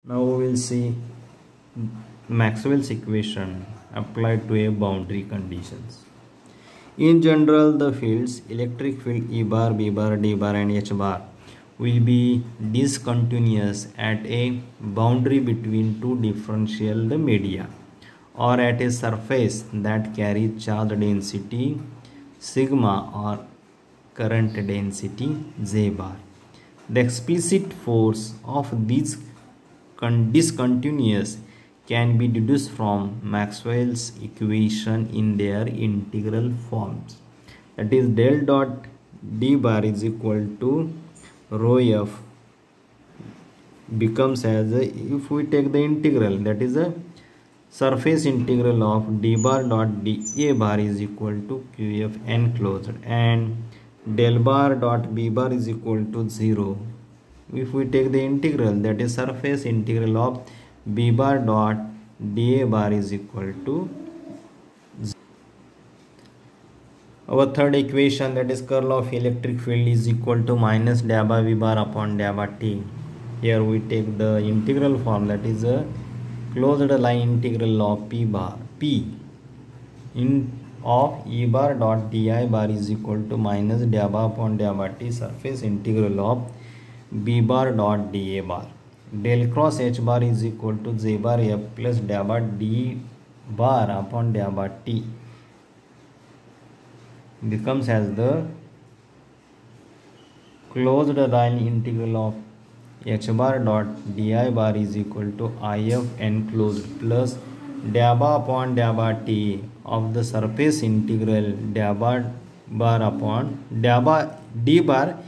Now we will see Maxwell's equation applied to a boundary conditions. In general, the fields electric field E bar, B bar, D bar and H bar will be discontinuous at a boundary between two differential media or at a surface that carries charge density sigma or current density J bar. The explicit force of these discontinuous can be deduced from Maxwell's equation in their integral forms. That is, del dot D bar is equal to rho f becomes as if we take the integral, that is a surface integral of D bar dot dA bar is equal to QF enclosed, and del bar dot B bar is equal to 0 if we take the integral, that is surface integral of B bar dot dA bar is equal to 0. Our third equation, that is curl of electric field, is equal to minus dA bar V bar upon dA bar T. Here we take the integral form, that is a closed line integral of P of E bar dot dI bar is equal to minus dA bar upon dA bar T surface integral of B bar dot dA bar. Del cross H bar is equal to J bar F plus dA bar D bar upon dA bar T becomes as the closed line integral of H bar dot dI bar is equal to IF enclosed plus dA bar upon dA bar T of the surface integral dA bar upon dA bar D bar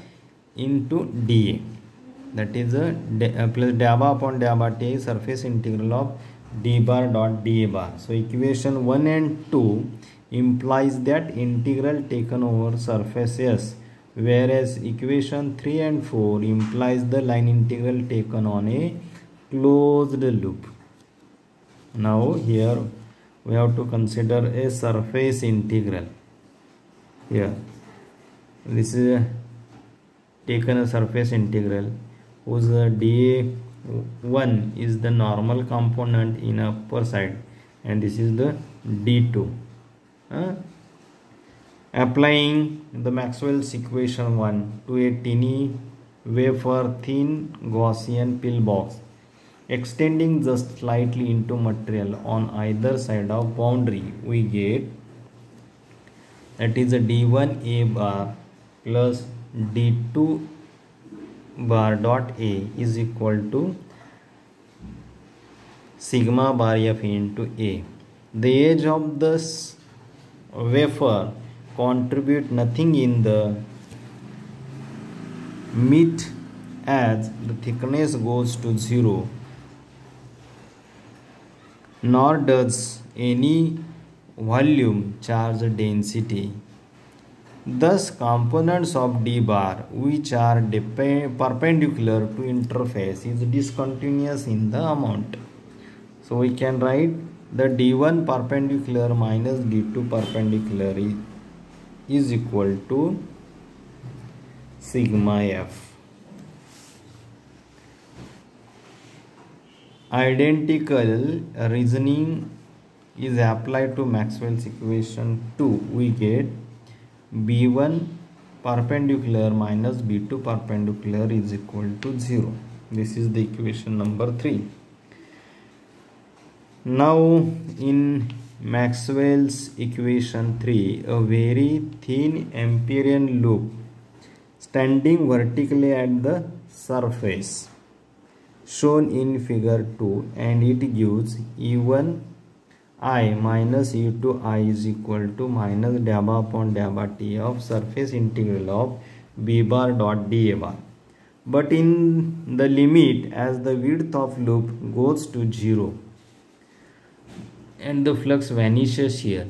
into dA, that is plus dA bar upon dA bar T surface integral of D bar dot dA bar. So equation 1 and 2 implies that integral taken over surface S, whereas equation 3 and 4 implies the line integral taken on a closed loop. Now here we have to consider a surface integral. Here this is taken a surface integral whose dA1 is the normal component in upper side and this is the D2. Applying the Maxwell's equation 1 to a tiny wafer thin Gaussian pillbox extending just slightly into material on either side of boundary, we get, that is a D1 A bar plus D2 bar dot A is equal to sigma bar F into A. The edge of this wafer contribute nothing in the meet as the thickness goes to 0, nor does any volume charge density. Thus components of D bar which are perpendicular to interface is discontinuous in the amount. So we can write the D1 perpendicular minus D2 perpendicular is equal to sigma F. Identical reasoning is applied to Maxwell's equation 2. We get B1 perpendicular minus B2 perpendicular is equal to 0. This is the equation number 3. Now in Maxwell's equation 3, a very thin Amperian loop standing vertically at the surface shown in figure 2, and it gives E1 I minus E2 I is equal to minus dA bar upon dA bar T of surface integral of B bar dot dA bar. But in the limit, as the width of loop goes to 0 and the flux vanishes here,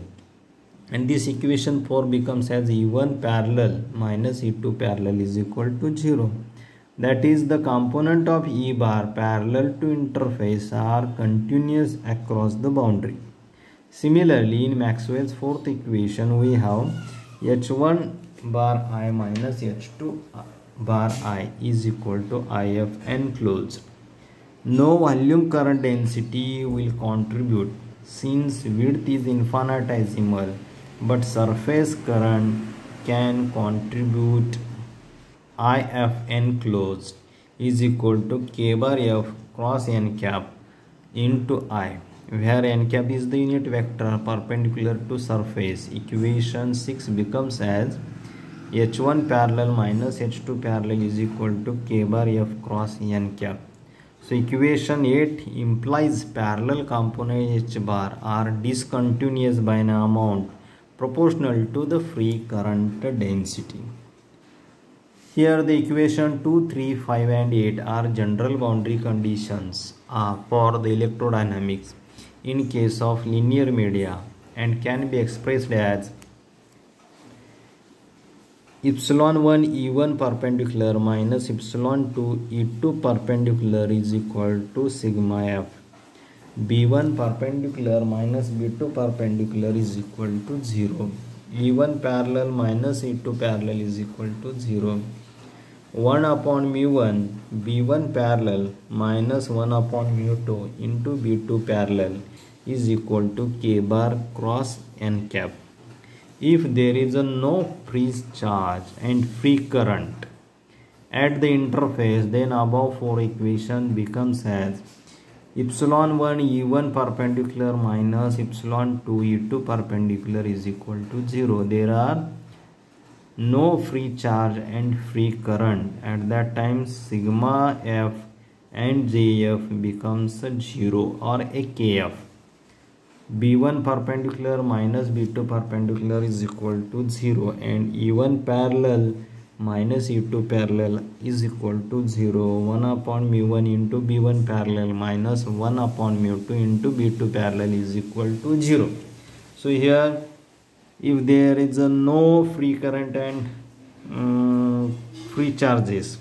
and this equation 4 becomes as E1 parallel minus E2 parallel is equal to 0. That is, the component of E bar parallel to interface are continuous across the boundary. Similarly, in Maxwell's fourth equation, we have H1 bar I minus H2 bar I is equal to IF enclosed. No volume current density will contribute since width is infinitesimal, but surface current can contribute. If enclosed is equal to K bar F cross n cap into I, where n cap is the unit vector perpendicular to surface. Equation 6 becomes as H1 parallel minus H2 parallel is equal to K bar F cross n cap. So equation 8 implies parallel component H bar are discontinuous by an amount proportional to the free current density. Here the equation 2, 3, 5 and 8 are general boundary conditions for the electrodynamics in case of linear media and can be expressed as epsilon 1 E1 perpendicular minus epsilon 2 E2 perpendicular is equal to sigma F. B1 perpendicular minus B2 perpendicular is equal to 0. E1 parallel minus E2 parallel is equal to 0. 1 upon mu1 B1 parallel minus 1 upon mu2 into B2 parallel is equal to K bar cross n cap. If there is no free charge and free current at the interface, then above 4 equation becomes as epsilon 1 E1 perpendicular minus epsilon 2 E2 perpendicular is equal to 0. There are no free charge and free current. At that time sigma F and JF becomes 0 or a KF. B1 perpendicular minus B2 perpendicular is equal to 0 and E1 parallel minus E2 parallel is equal to 0. 1 upon mu1 into B1 parallel minus 1 upon mu2 into B2 parallel is equal to 0. So here if there is no free current and free charges,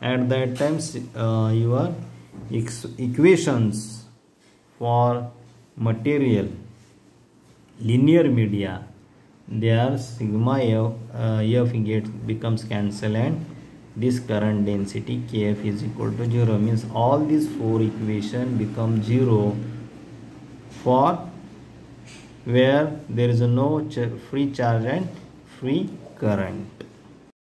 at that time your equations for material linear media, their sigma F becomes cancelled and this current density Kf is equal to 0, means all these 4 equations become 0 for where there is no free charge and free current.